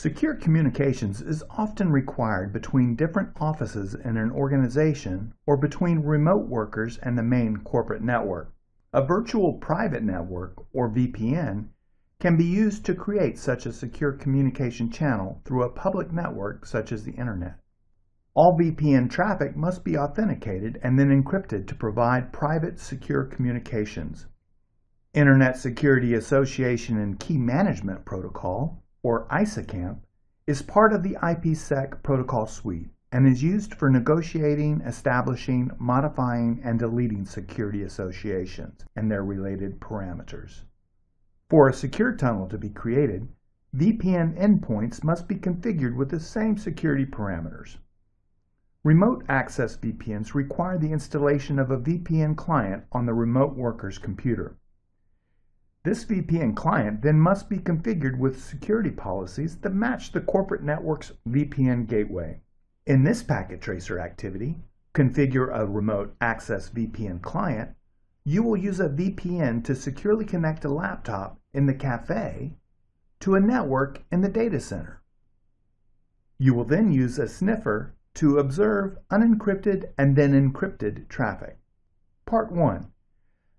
Secure communications is often required between different offices in an organization or between remote workers and the main corporate network. A virtual private network, or VPN, can be used to create such a secure communication channel through a public network such as the Internet. All VPN traffic must be authenticated and then encrypted to provide private, secure communications. Internet Security Association and Key Management Protocol, or ISACAMP, is part of the IPsec protocol suite and is used for negotiating, establishing, modifying, and deleting security associations and their related parameters. For a secure tunnel to be created, VPN endpoints must be configured with the same security parameters. Remote access VPNs require the installation of a VPN client on the remote worker's computer. This VPN client then must be configured with security policies that match the corporate network's VPN gateway. In this packet tracer activity, configure a remote access VPN client, you will use a VPN to securely connect a laptop in the cafe to a network in the data center. You will then use a sniffer to observe unencrypted and then encrypted traffic. Part 1.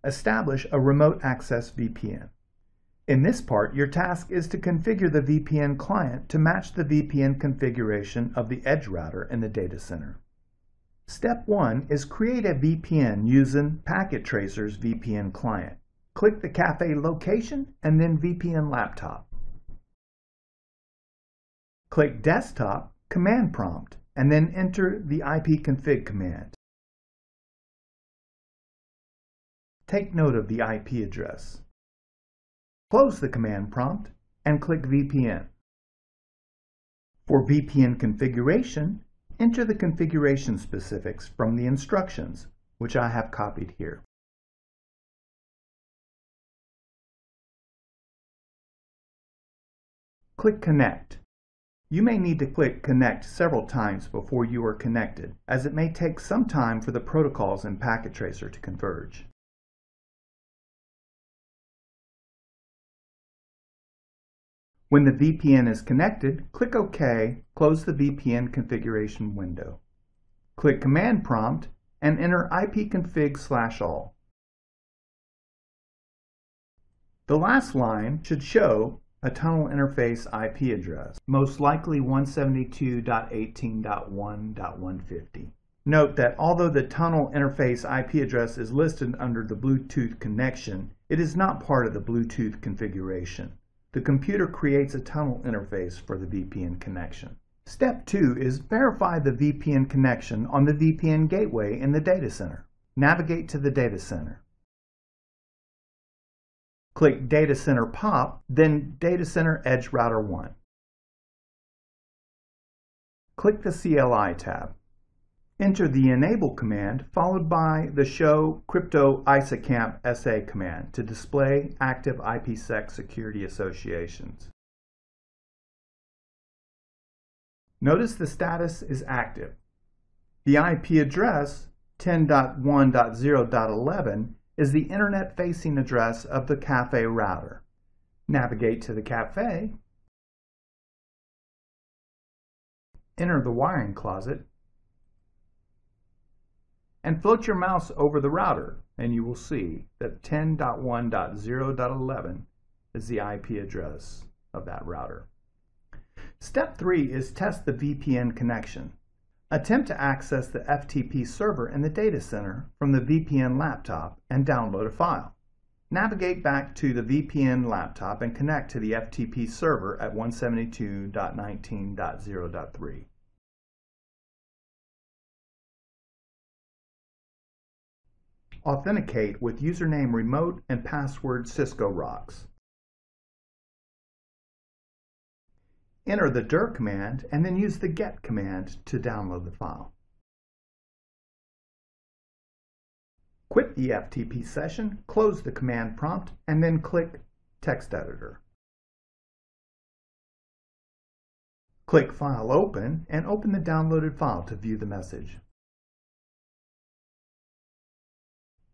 Establish a remote access VPN. In this part, your task is to configure the VPN client to match the VPN configuration of the edge router in the data center. Step 1 is create a VPN using Packet Tracer's VPN client. Click the cafe location and then VPN laptop. Click Desktop Command Prompt and then enter the ipconfig command. Take note of the IP address. Close the command prompt and click VPN. For VPN configuration, enter the configuration specifics from the instructions, which I have copied here. Click Connect. You may need to click Connect several times before you are connected, as it may take some time for the protocols in Packet Tracer to converge. When the VPN is connected, click OK, close the VPN configuration window. Click Command Prompt and enter ipconfig/all. The last line should show a tunnel interface IP address, most likely 172.18.1.150. Note that although the tunnel interface IP address is listed under the Bluetooth connection, it is not part of the Bluetooth configuration. The computer creates a tunnel interface for the VPN connection. Step 2 is verify the VPN connection on the VPN gateway in the data center. Navigate to the data center. Click Data Center POP, then Data Center Edge Router 1. Click the CLI tab. Enter the Enable command followed by the Show Crypto ISACAMP SA command to display active IPsec security associations. Notice the status is active. The IP address 10.1.0.11 is the internet-facing address of the cafe router. Navigate to the cafe, enter the wiring closet, and float your mouse over the router, and you will see that 10.1.0.11 is the IP address of that router. Step 3 is test the VPN connection. Attempt to access the FTP server in the data center from the VPN laptop and download a file. Navigate back to the VPN laptop and connect to the FTP server at 172.19.0.3. Authenticate with username remote and password Cisco Rocks. Enter the dir command and then use the get command to download the file. Quit the FTP session, close the command prompt, and then click Text Editor. Click File Open and open the downloaded file to view the message.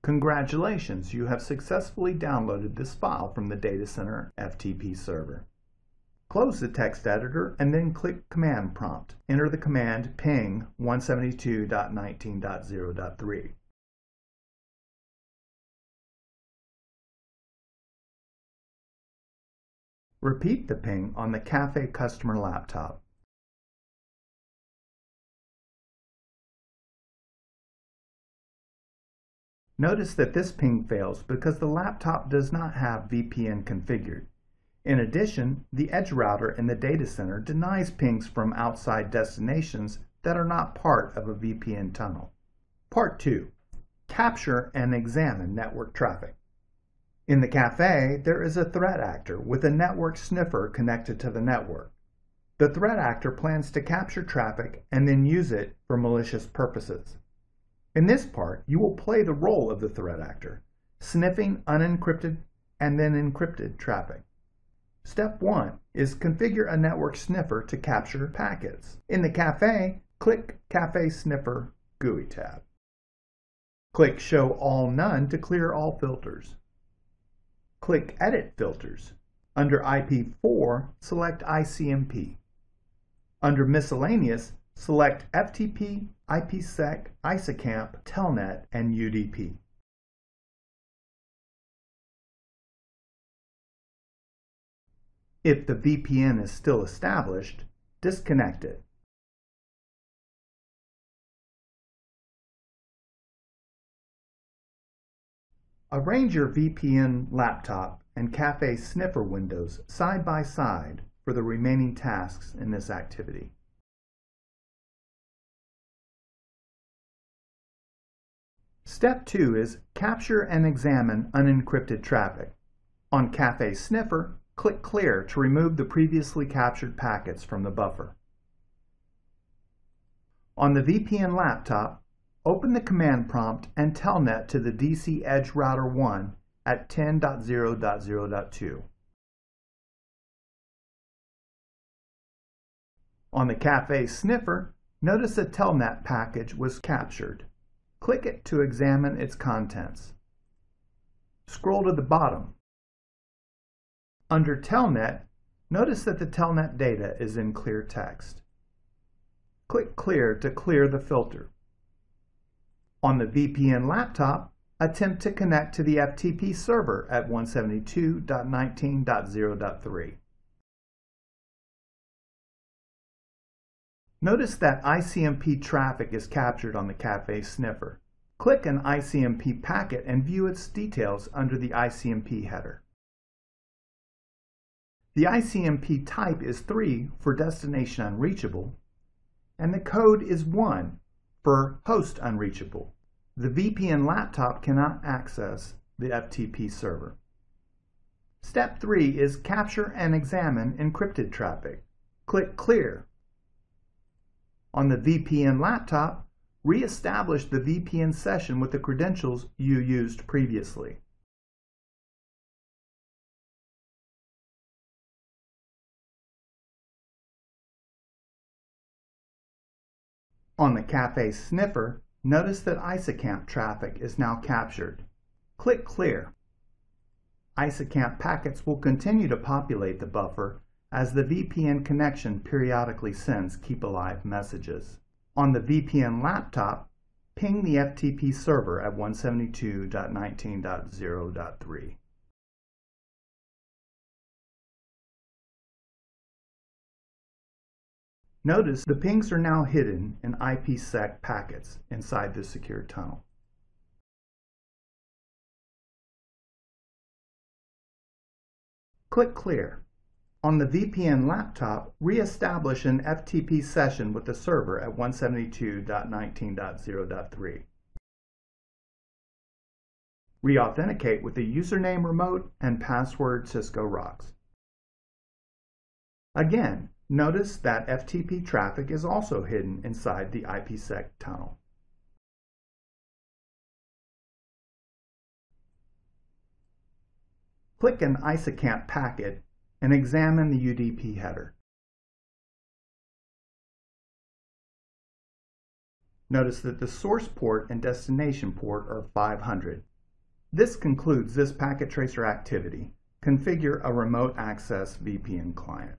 Congratulations, you have successfully downloaded this file from the data center FTP server. Close the text editor and then click Command Prompt. Enter the command ping 172.19.0.3. Repeat the ping on the Cafe customer laptop. Notice that this ping fails because the laptop does not have VPN configured. In addition, the Edge router in the data center denies pings from outside destinations that are not part of a VPN tunnel. Part 2. Capture and examine network traffic. In the Cafe, there is a threat actor with a network sniffer connected to the network. The threat actor plans to capture traffic and then use it for malicious purposes. In this part, you will play the role of the threat actor, sniffing unencrypted and then encrypted traffic. Step 1 is configure a network sniffer to capture packets. In the Cafe, click Cafe Sniffer GUI tab. Click Show All None to clear all filters. Click Edit Filters. Under IP4, select ICMP. Under Miscellaneous, select FTP, IPsec, ISACAMP, Telnet, and UDP. If the VPN is still established, disconnect it. Arrange your VPN laptop and Cafe Sniffer windows side by side for the remaining tasks in this activity. Step 2 is capture and examine unencrypted traffic. On Cafe Sniffer, click Clear to remove the previously captured packets from the buffer. On the VPN laptop, open the command prompt and telnet to the DC Edge Router 1 at 10.0.0.2. On the Cafe Sniffer, notice a telnet package was captured. Click it to examine its contents. Scroll to the bottom. Under Telnet, notice that the telnet data is in clear text. Click Clear to clear the filter. On the VPN laptop, attempt to connect to the FTP server at 172.19.0.3. Notice that ICMP traffic is captured on the Cafe Sniffer. Click an ICMP packet and view its details under the ICMP header. The ICMP type is 3 for destination unreachable, and the code is 1 for host unreachable. The VPN laptop cannot access the FTP server. Step 3 is capture and examine encrypted traffic. Click Clear. On the VPN laptop, re-establish the VPN session with the credentials you used previously. On the Cafe Sniffer, notice that ISACAMP traffic is now captured. Click Clear. ISACAMP packets will continue to populate the buffer as the VPN connection periodically sends Keep Alive messages. On the VPN laptop, ping the FTP server at 172.19.0.3. Notice the pings are now hidden in IPsec packets inside the secure tunnel. Click Clear. On the VPN laptop, re-establish an FTP session with the server at 172.19.0.3. Re-authenticate with the username remote and password Cisco Rocks. Again, notice that FTP traffic is also hidden inside the IPsec tunnel. Click an ISACAMP packet and examine the UDP header. Notice that the source port and destination port are 500. This concludes this packet tracer activity. Configure a remote access VPN client.